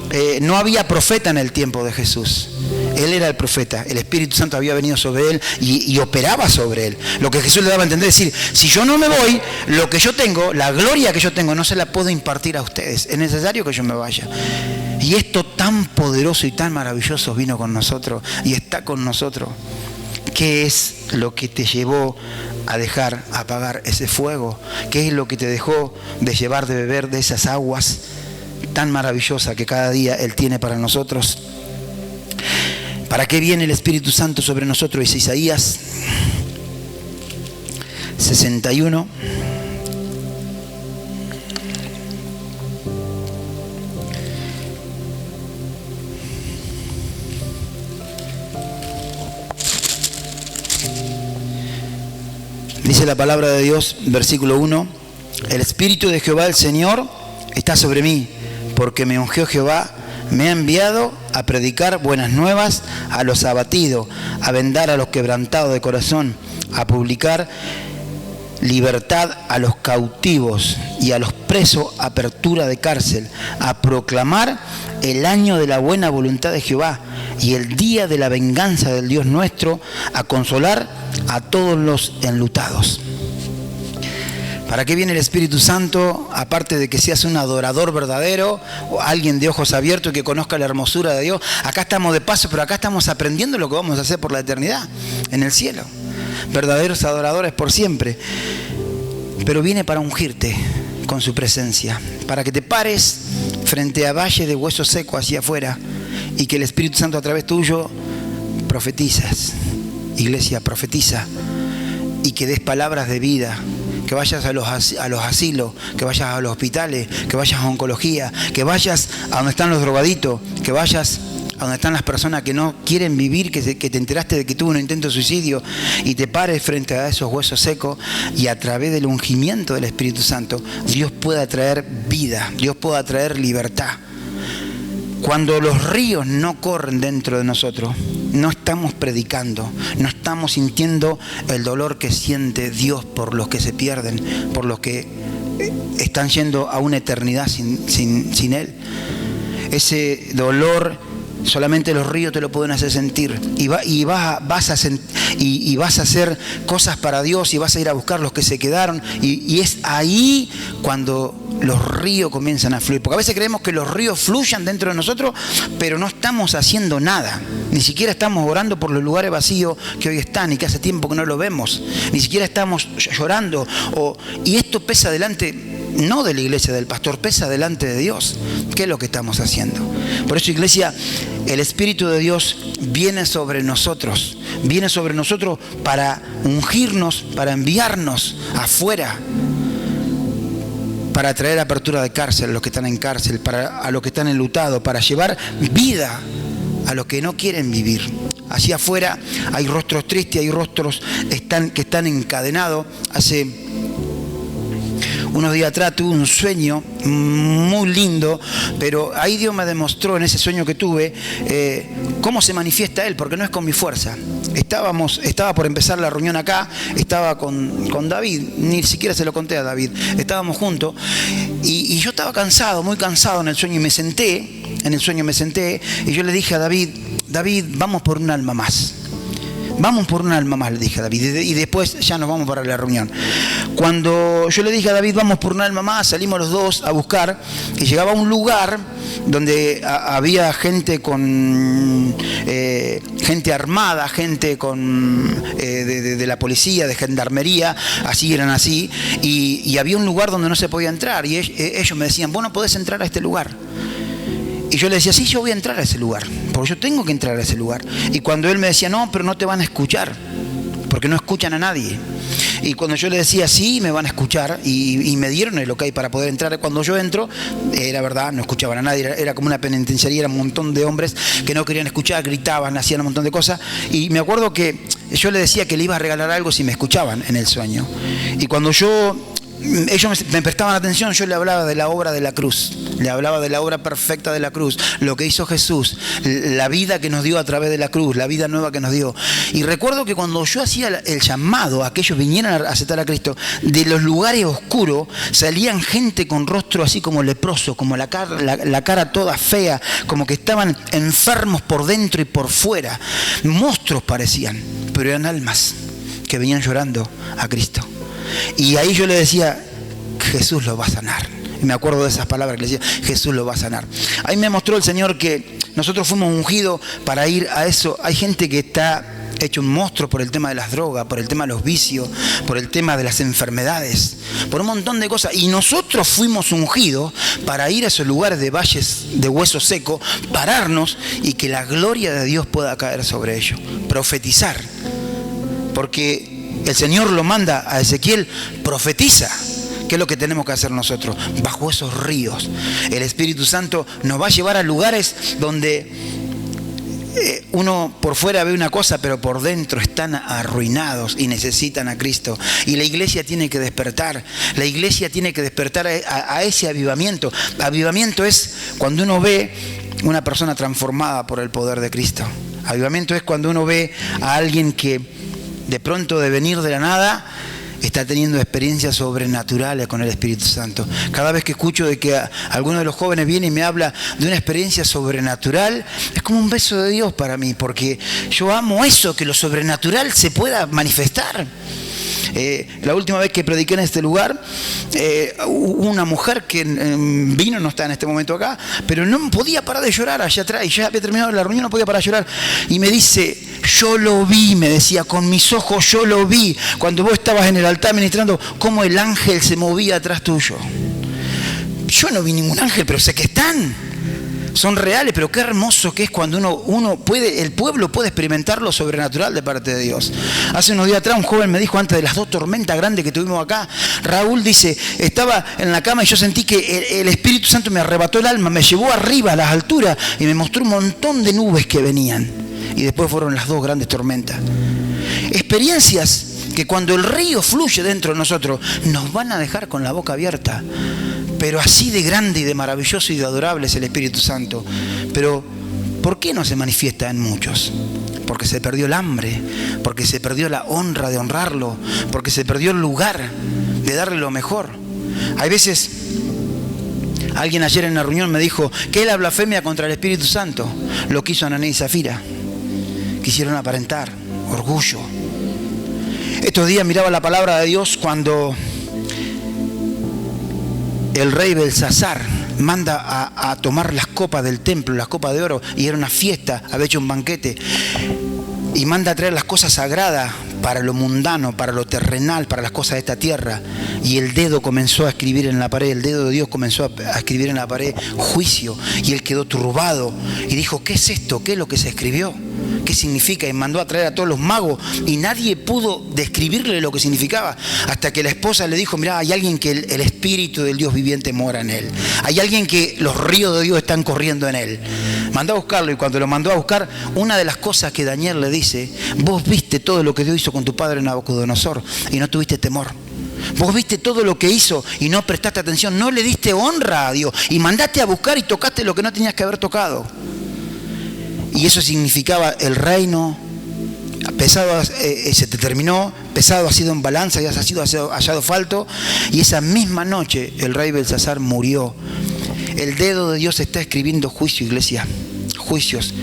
no había profeta en el tiempo de Jesús, Él era el profeta, el Espíritu Santo había venido sobre Él y operaba sobre Él. Lo que Jesús le daba a entender es decir, si yo no me voy, lo que yo tengo, la gloria que yo tengo, no se la puedo impartir a ustedes. Es necesario que yo me vaya. Y esto tan poderoso y tan maravilloso vino con nosotros y está con nosotros. ¿Qué es lo que te llevó a dejar apagar ese fuego? ¿Qué es lo que te dejó de llevar de beber de esas aguas tan maravillosas que cada día Él tiene para nosotros? ¿Para qué viene el Espíritu Santo sobre nosotros? Es Isaías 61. Dice la palabra de Dios, versículo 1, el Espíritu de Jehová el Señor está sobre mí, porque me ungió Jehová, me ha enviado a predicar buenas nuevas a los abatidos, a vendar a los quebrantados de corazón, a publicar libertad a los cautivos y a los presos, apertura de cárcel, a proclamar el año de la buena voluntad de Jehová y el día de la venganza del Dios nuestro, a consolar a todos los enlutados. ¿Para qué viene el Espíritu Santo? Aparte de que seas un adorador verdadero, o alguien de ojos abiertos que conozca la hermosura de Dios. Acá estamos de paso, pero acá estamos aprendiendo lo que vamos a hacer por la eternidad, en el cielo. verdaderos adoradores por siempre. Pero viene para ungirte con su presencia, para que te pares frente a valle de hueso seco hacia afuera y que el Espíritu Santo a través tuyo profetizas. Iglesia, profetiza y que des palabras de vida, que vayas a los asilos, que vayas a los hospitales, que vayas a oncología, que vayas a donde están los drogaditos, que vayas a donde están las personas que no quieren vivir, que te enteraste de que tuvo un intento de suicidio, y te pares frente a esos huesos secos y a través del ungimiento del Espíritu Santo Dios pueda traer vida, Dios pueda traer libertad. Cuando los ríos no corren dentro de nosotros, no estamos predicando, no estamos sintiendo el dolor que siente Dios por los que se pierden, por los que están yendo a una eternidad sin Él. Ese dolor solamente los ríos te lo pueden hacer sentir, y vas a hacer cosas para Dios, y vas a ir a buscar los que se quedaron, y es ahí cuando los ríos comienzan a fluir. Porque a veces creemos que los ríos fluyan dentro de nosotros, pero no estamos haciendo nada. Ni siquiera estamos orando por los lugares vacíos que hoy están y que hace tiempo que no lo vemos. Ni siquiera estamos llorando. Y esto pesa delante, no de la iglesia, del pastor, pesa delante de Dios. ¿Qué es lo que estamos haciendo? Por eso, iglesia, el Espíritu de Dios viene sobre nosotros para ungirnos, para enviarnos afuera, para traer apertura de cárcel a los que están en cárcel, a los que están enlutados, para llevar vida a los que no quieren vivir. Hacia afuera hay rostros tristes, hay rostros que están encadenados. Hace unos días atrás tuve un sueño muy lindo, pero ahí Dios me demostró en ese sueño que tuve cómo se manifiesta Él, porque no es con mi fuerza. Estaba por empezar la reunión acá, estaba con David, ni siquiera se lo conté a David, estábamos juntos, y yo estaba cansado, muy cansado en el sueño, y me senté, y yo le dije a David, vamos por un alma más. Vamos por un alma más, le dije a David, y después ya nos vamos para la reunión. Cuando yo le dije a David, vamos por un alma más, salimos los dos a buscar, y llegaba a un lugar donde había gente gente armada, gente de la policía, de gendarmería, eran así, y había un lugar donde no se podía entrar, y ellos me decían, vos no podés entrar a este lugar. Y yo le decía, sí, yo voy a entrar a ese lugar, porque yo tengo que entrar a ese lugar. Y cuando él me decía, no, pero no te van a escuchar, porque no escuchan a nadie. Y cuando yo le decía, sí, me van a escuchar, y me dieron el ok para poder entrar. Cuando yo entro, era verdad, no escuchaban a nadie, era como una penitenciaría, era un montón de hombres que no querían escuchar, gritaban, hacían un montón de cosas. Y me acuerdo que yo le decía que le iba a regalar algo si me escuchaban en el sueño. Y cuando ellos me prestaban atención, yo le hablaba de la obra de la cruz, le hablaba de la obra perfecta de la cruz, lo que hizo Jesús, la vida que nos dio a través de la cruz, la vida nueva que nos dio. Y recuerdo que cuando yo hacía el llamado a que ellos vinieran a aceptar a Cristo, de los lugares oscuros salían gente con rostro así como leproso, como la cara toda fea, como que estaban enfermos por dentro y por fuera. Monstruos parecían, pero eran almas que venían llorando a Cristo. Y ahí yo le decía, Jesús lo va a sanar. Y me acuerdo de esas palabras que le decía, Jesús lo va a sanar. Ahí me mostró el Señor que nosotros fuimos ungidos para ir a eso. Hay gente que está hecho un monstruo por el tema de las drogas, por el tema de los vicios, por el tema de las enfermedades, por un montón de cosas. Y nosotros fuimos ungidos para ir a esos lugares de valles de hueso seco, pararnos y que la gloria de Dios pueda caer sobre ellos. Profetizar. Porque el Señor lo manda a Ezequiel, profetiza. ¿Qué es lo que tenemos que hacer nosotros? Bajo esos ríos. El Espíritu Santo nos va a llevar a lugares donde uno por fuera ve una cosa, pero por dentro están arruinados y necesitan a Cristo. Y la iglesia tiene que despertar. La iglesia tiene que despertar a ese avivamiento. Avivamiento es cuando uno ve una persona transformada por el poder de Cristo. Avivamiento es cuando uno ve a alguien que de pronto, de venir de la nada, está teniendo experiencias sobrenaturales con el Espíritu Santo. Cada vez que escucho de que alguno de los jóvenes viene y me habla de una experiencia sobrenatural, es como un beso de Dios para mí, porque yo amo eso, que lo sobrenatural se pueda manifestar. La última vez que prediqué en este lugar, hubo una mujer que vino, no está en este momento acá, pero no podía parar de llorar allá atrás, y ya había terminado la reunión, no podía parar de llorar, y me dice, yo lo vi, me decía, con mis ojos yo lo vi. Cuando vos estabas en el altar ministrando, cómo el ángel se movía atrás tuyo. Yo no vi ningún ángel, pero sé que están. Son reales, pero qué hermoso que es cuando uno puede, el pueblo puede experimentar lo sobrenatural de parte de Dios. Hace unos días atrás un joven me dijo, antes de las 2 tormentas grandes que tuvimos acá, Raúl dice, estaba en la cama y yo sentí que el Espíritu Santo me arrebató el alma, me llevó arriba a las alturas y me mostró un montón de nubes que venían. Y después fueron las 2 grandes tormentas. Experiencias que cuando el río fluye dentro de nosotros, nos van a dejar con la boca abierta. Pero así de grande y de maravilloso y de adorable es el Espíritu Santo. Pero, ¿por qué no se manifiesta en muchos? Porque se perdió el hambre, porque se perdió la honra de honrarlo, porque se perdió el lugar de darle lo mejor. Hay veces, alguien ayer en la reunión me dijo, ¿qué es la blasfemia contra el Espíritu Santo? Lo que hizo Ananí y Zafira. Quisieron aparentar, orgullo. Estos días miraba la palabra de Dios cuando el rey Belsasar manda a tomar las copas del templo, las copas de oro, y era una fiesta, había hecho un banquete, y manda a traer las cosas sagradas para lo mundano, para lo terrenal, para las cosas de esta tierra. Y el dedo comenzó a escribir en la pared, el dedo de Dios comenzó a escribir en la pared juicio, y él quedó turbado y dijo, ¿qué es esto? ¿Qué es lo que se escribió? ¿Qué significa? Y mandó a traer a todos los magos y nadie pudo describirle lo que significaba, hasta que la esposa le dijo, mirá, hay alguien que el Espíritu del Dios viviente mora en él, hay alguien que los ríos de Dios están corriendo en él. Mandó a buscarlo, y cuando lo mandó a buscar, una de las cosas que Daniel le dice, vos viste todo lo que Dios hizo con tu padre Nabucodonosor y no tuviste temor. Vos viste todo lo que hizo y no prestaste atención, no le diste honra a Dios y mandaste a buscar y tocaste lo que no tenías que haber tocado. Y eso significaba el reino pesado, se te terminó, pesado ha sido en balanza y ha sido hallado falto. Y esa misma noche el rey Belsasar murió. El dedo de Dios está escribiendo juicio, iglesia, juicios.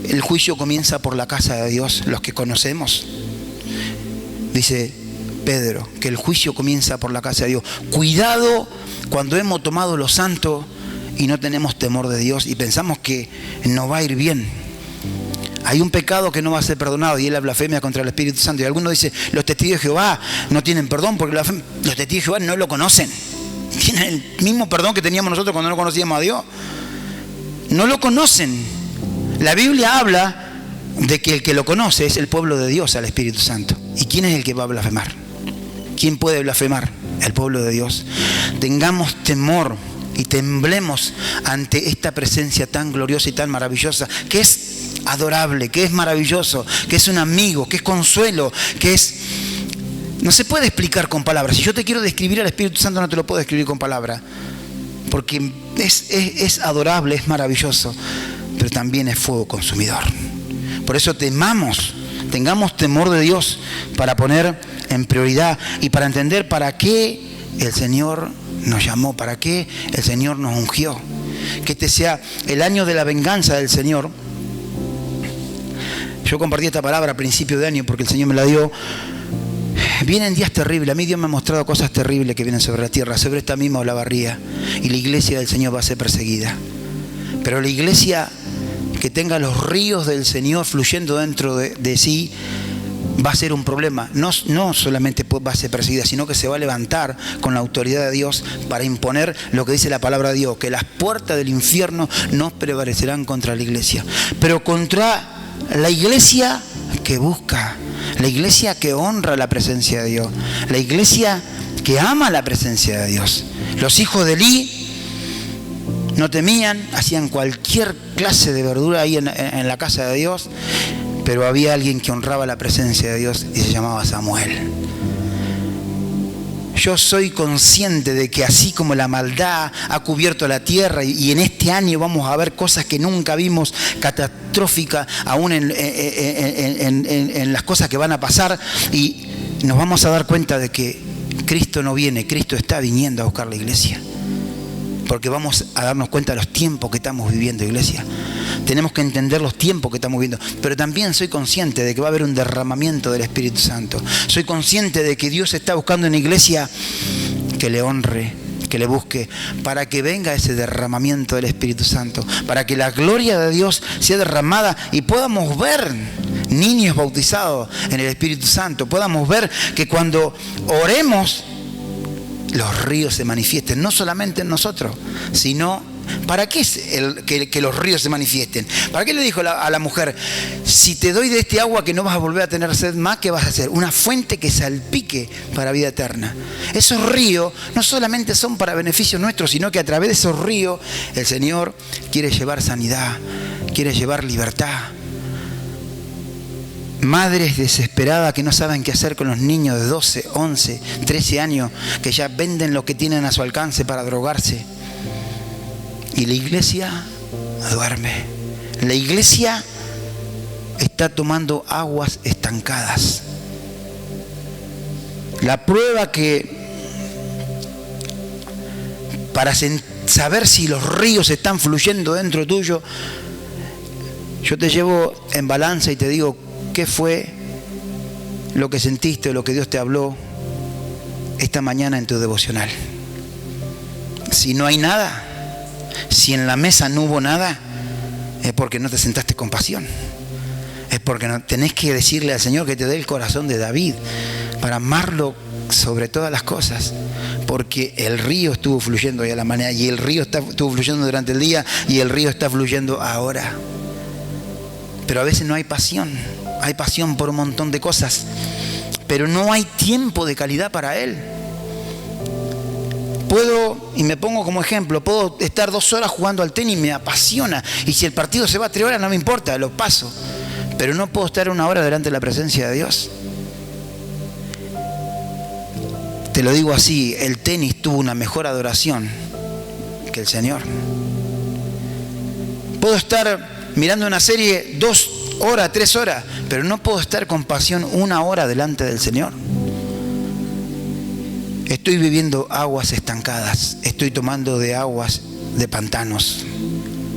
El juicio comienza por la casa de Dios, los que conocemos. Dice Pedro que el juicio comienza por la casa de Dios. Cuidado cuando hemos tomado lo santo y no tenemos temor de Dios y pensamos que nos va a ir bien. Hay un pecado que no va a ser perdonado y es la blasfemia contra el Espíritu Santo. Y algunos dicen, los testigos de Jehová no tienen perdón porque los testigos de Jehová no lo conocen. Tienen el mismo perdón que teníamos nosotros cuando no conocíamos a Dios. No lo conocen. La Biblia habla de que el que lo conoce es el pueblo de Dios, al Espíritu Santo. ¿Y quién es el que va a blasfemar? ¿Quién puede blasfemar? El pueblo de Dios. Tengamos temor y temblemos ante esta presencia tan gloriosa y tan maravillosa, que es adorable, que es maravilloso, que es un amigo, que es consuelo, que es... No se puede explicar con palabras. Si yo te quiero describir al Espíritu Santo, no te lo puedo describir con palabras, porque es adorable, es maravilloso, pero también es fuego consumidor. Por eso tengamos temor de Dios para poner en prioridad y para entender para qué el Señor nos llamó, para qué el Señor nos ungió. Que este sea el año de la venganza del Señor. Yo compartí esta palabra a principio de año porque el Señor me la dio. Vienen días terribles. A mí Dios me ha mostrado cosas terribles que vienen sobre la tierra, sobre esta misma Olavarría. Y la iglesia del Señor va a ser perseguida. Pero la iglesia que tenga los ríos del Señor fluyendo dentro de sí va a ser un problema. No solamente va a ser perseguida, sino que se va a levantar con la autoridad de Dios para imponer lo que dice la palabra de Dios, que las puertas del infierno no prevalecerán contra la iglesia, pero contra la iglesia que busca, la iglesia que honra la presencia de Dios, la iglesia que ama la presencia de Dios. Los hijos de Elí no temían, hacían cualquier clase de verdura ahí en la casa de Dios, pero había alguien que honraba la presencia de Dios y se llamaba Samuel. Yo soy consciente de que así como la maldad ha cubierto la tierra y en este año vamos a ver cosas que nunca vimos, catastróficas, aún en las cosas que van a pasar, y nos vamos a dar cuenta de que Cristo no viene, Cristo está viniendo a buscar la iglesia. Porque vamos a darnos cuenta de los tiempos que estamos viviendo, iglesia. Tenemos que entender los tiempos que estamos viviendo. Pero también soy consciente de que va a haber un derramamiento del Espíritu Santo. Soy consciente de que Dios está buscando una iglesia que le honre, que le busque, para que venga ese derramamiento del Espíritu Santo, para que la gloria de Dios sea derramada y podamos ver niños bautizados en el Espíritu Santo, podamos ver que cuando oremos, los ríos se manifiesten, no solamente en nosotros, sino... ¿Para qué es que los ríos se manifiesten? ¿Para qué le dijo a la mujer, si te doy de este agua que no vas a volver a tener sed más, ¿qué vas a hacer? Una fuente que salpique para vida eterna. Esos ríos no solamente son para beneficio nuestro, sino que a través de esos ríos el Señor quiere llevar sanidad, quiere llevar libertad. Madres desesperadas que no saben qué hacer con los niños de 12, 11, 13 años, que ya venden lo que tienen a su alcance para drogarse. Y la iglesia duerme. La iglesia está tomando aguas estancadas. La prueba que para saber si los ríos están fluyendo dentro tuyo, yo te llevo en balanza y te digo qué fue lo que sentiste o lo que Dios te habló esta mañana en tu devocional. Si no hay nada, si en la mesa no hubo nada, es porque no te sentaste con pasión. Es porque no, tenés que decirle al Señor que te dé el corazón de David para amarlo sobre todas las cosas. Porque el río estuvo fluyendo hoy a la mañana, y el río estuvo fluyendo durante el día, y el río está fluyendo ahora. Pero a veces no hay pasión. Hay pasión por un montón de cosas, pero no hay tiempo de calidad para Él. Puedo, y me pongo como ejemplo, puedo estar 2 horas jugando al tenis y me apasiona. Y si el partido se va a 3 horas, no me importa, lo paso. Pero no puedo estar 1 hora delante de la presencia de Dios. Te lo digo así, el tenis tuvo una mejor adoración que el Señor. Puedo estar mirando una serie 2 horas, 3 horas, pero no puedo estar con pasión 1 hora delante del Señor. Estoy viviendo aguas estancadas, estoy tomando de aguas de pantanos,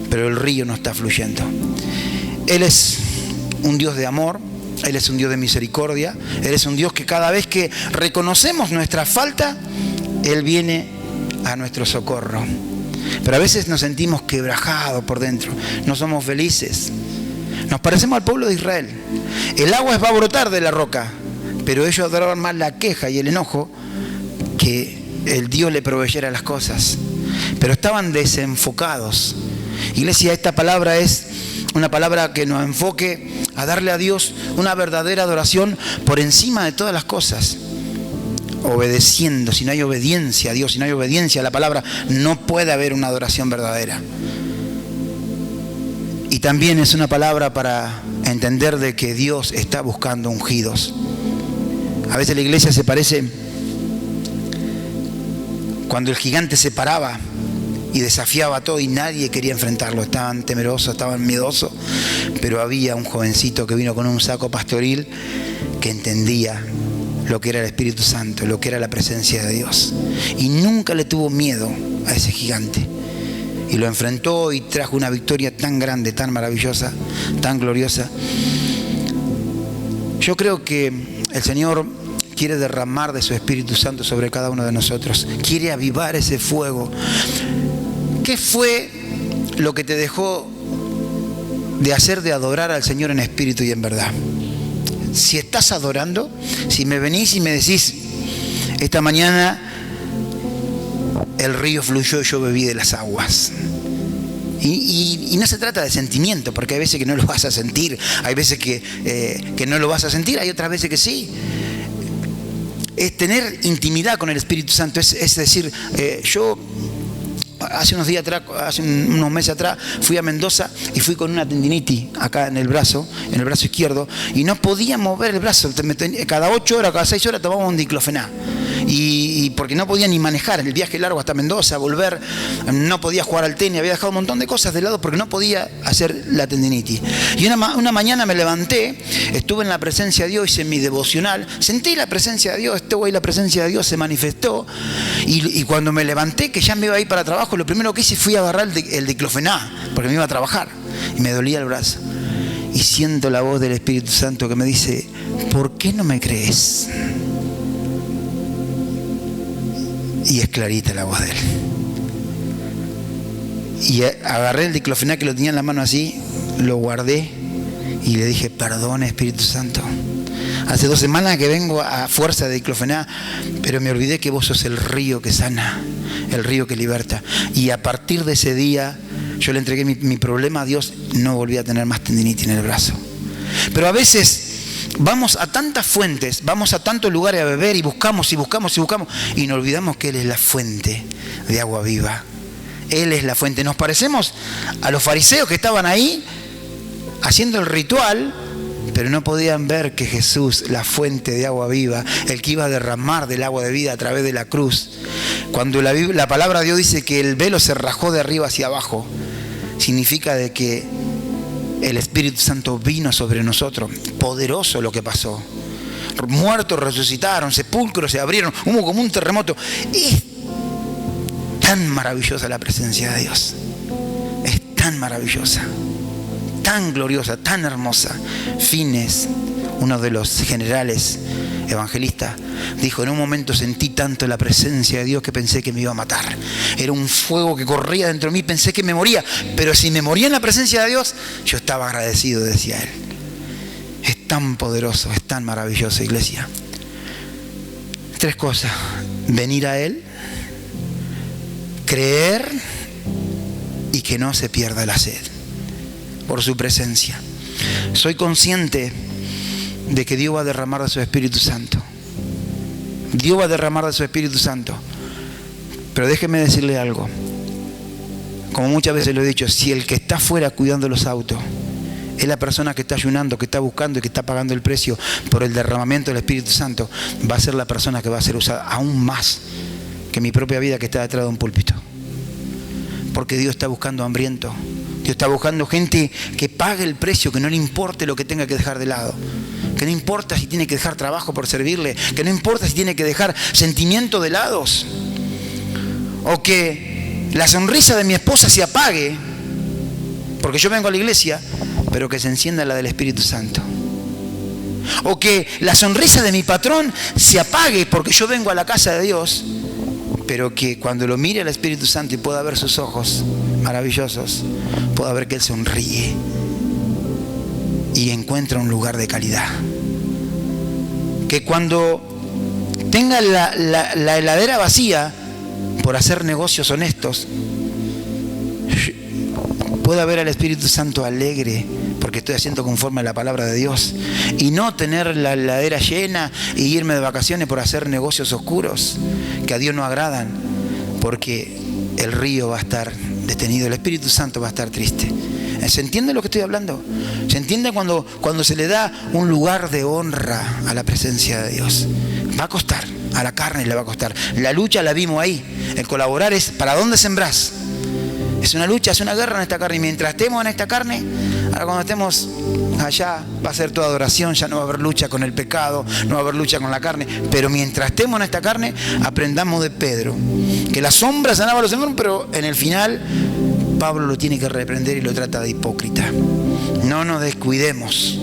pero el río no está fluyendo. Él es un Dios de amor, Él es un Dios de misericordia, Él es un Dios que cada vez que reconocemos nuestra falta, Él viene a nuestro socorro. Pero a veces nos sentimos quebrajados por dentro, no somos felices. Nos parecemos al pueblo de Israel. El agua va a brotar de la roca, pero ellos adoraban más la queja y el enojo que el Dios le proveyera las cosas. Pero estaban desenfocados. Iglesia, esta palabra es una palabra que nos enfoque a darle a Dios una verdadera adoración por encima de todas las cosas. Obedeciendo. Si no hay obediencia a Dios, si no hay obediencia a la palabra, no puede haber una adoración verdadera. Y también es una palabra para entender de que Dios está buscando ungidos. A veces la iglesia se parece cuando el gigante se paraba y desafiaba a todo y nadie quería enfrentarlo. Estaban temerosos, estaban miedosos, pero había un jovencito que vino con un saco pastoril que entendía lo que era el Espíritu Santo, lo que era la presencia de Dios, y nunca le tuvo miedo a ese gigante. Y lo enfrentó y trajo una victoria tan grande, tan maravillosa, tan gloriosa. Yo creo que el Señor quiere derramar de su Espíritu Santo sobre cada uno de nosotros. Quiere avivar ese fuego. ¿Qué fue lo que te dejó de hacer de adorar al Señor en espíritu y en verdad? Si estás adorando, si me venís y me decís, esta mañana el río fluyó y yo bebí de las aguas. Y no se trata de sentimiento, porque hay veces que no lo vas a sentir, hay veces que no lo vas a sentir, hay otras veces que sí. Es tener intimidad con el Espíritu Santo, es decir, yo hace unos meses atrás fui a Mendoza y fui con una tendinitis acá en el brazo izquierdo, y no podía mover el brazo. Cada 8 horas, cada 6 horas tomaba un diclofenac. Y porque no podía ni manejar el viaje largo hasta Mendoza, volver, no podía jugar al tenis, había dejado un montón de cosas de lado porque no podía hacer la tendinitis. Y una mañana me levanté, estuve en la presencia de Dios, hice mi devocional, sentí la presencia de Dios, estuvo ahí, la presencia de Dios se manifestó, y cuando me levanté, que ya me iba a ir para trabajo, lo primero que hice fui a agarrar el diclofenac, porque me iba a trabajar, y me dolía el brazo. Y siento la voz del Espíritu Santo que me dice, ¿por qué no me crees? Y es clarita la voz de Él. Y agarré el diclofenac que lo tenía en la mano así, lo guardé Y le dije, perdón, Espíritu Santo. Hace 2 semanas que vengo a fuerza de diclofenac, pero me olvidé que vos sos el río que sana, el río que liberta. Y a partir de ese día, yo le entregué mi problema a Dios, no volví a tener más tendinitis en el brazo. Pero a veces vamos a tantas fuentes, vamos a tantos lugares a beber y buscamos y buscamos y buscamos, y nos olvidamos que Él es la fuente de agua viva. Él es la fuente. Nos parecemos a los fariseos que estaban ahí haciendo el ritual, pero no podían ver que Jesús, la fuente de agua viva, el que iba a derramar del agua de vida a través de la cruz, cuando la palabra de Dios dice que el velo se rajó de arriba hacia abajo, significa de que el Espíritu Santo vino sobre nosotros. Poderoso lo que pasó. Muertos resucitaron, sepulcros se abrieron, hubo como un terremoto. Es tan maravillosa la presencia de Dios. Es tan maravillosa, tan gloriosa, tan hermosa. Fines, uno de los generales evangelistas, dijo: en un momento sentí tanto la presencia de Dios que pensé que me iba a matar. Era un fuego que corría dentro de mí, pensé que me moría, pero si me moría en la presencia de Dios, yo estaba agradecido, decía él. Es tan poderoso, es tan maravilloso, iglesia. 3 cosas: venir a Él, creer y que no se pierda la sed por su presencia. Soy consciente de que Dios va a derramar de su Espíritu Santo. Dios va a derramar de su Espíritu Santo. Pero déjeme decirle algo. Como muchas veces lo he dicho, si el que está afuera cuidando los autos es la persona que está ayunando, que está buscando y que está pagando el precio por el derramamiento del Espíritu Santo, va a ser la persona que va a ser usada aún más que mi propia vida que está detrás de un púlpito. Porque Dios está buscando hambriento. Dios está buscando gente que pague el precio, que no le importe lo que tenga que dejar de lado. Que no importa si tiene que dejar trabajo por servirle. Que no importa si tiene que dejar sentimientos de lados. O que la sonrisa de mi esposa se apague porque yo vengo a la iglesia, pero que se encienda la del Espíritu Santo. O que la sonrisa de mi patrón se apague porque yo vengo a la casa de Dios, pero que cuando lo mire al Espíritu Santo y pueda ver sus ojos maravillosos, pueda ver que Él sonríe y encuentra un lugar de calidad. Que cuando tenga la heladera vacía por hacer negocios honestos, pueda ver al Espíritu Santo alegre porque estoy haciendo conforme a la palabra de Dios, y no tener la heladera llena y irme de vacaciones por hacer negocios oscuros que a Dios no agradan, porque el río va a estar detenido, el Espíritu Santo va a estar triste. ¿Se entiende lo que estoy hablando? ¿Se entiende cuando se le da un lugar de honra a la presencia de Dios? Va a costar, a la carne le va a costar. La lucha la vimos ahí. El colaborar es ¿para dónde sembrás? Es una lucha, es una guerra en esta carne. Y mientras estemos en esta carne, ahora cuando estemos allá va a ser toda adoración, ya no va a haber lucha con el pecado, no va a haber lucha con la carne. Pero mientras estemos en esta carne, aprendamos de Pedro, que la sombra sanaba a los enfermos, pero en el final Pablo lo tiene que reprender y lo trata de hipócrita. No nos descuidemos.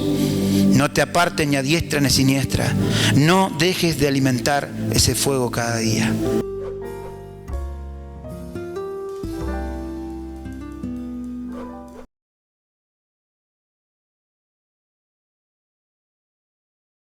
No te apartes ni a diestra ni a siniestra. No dejes de alimentar ese fuego cada día.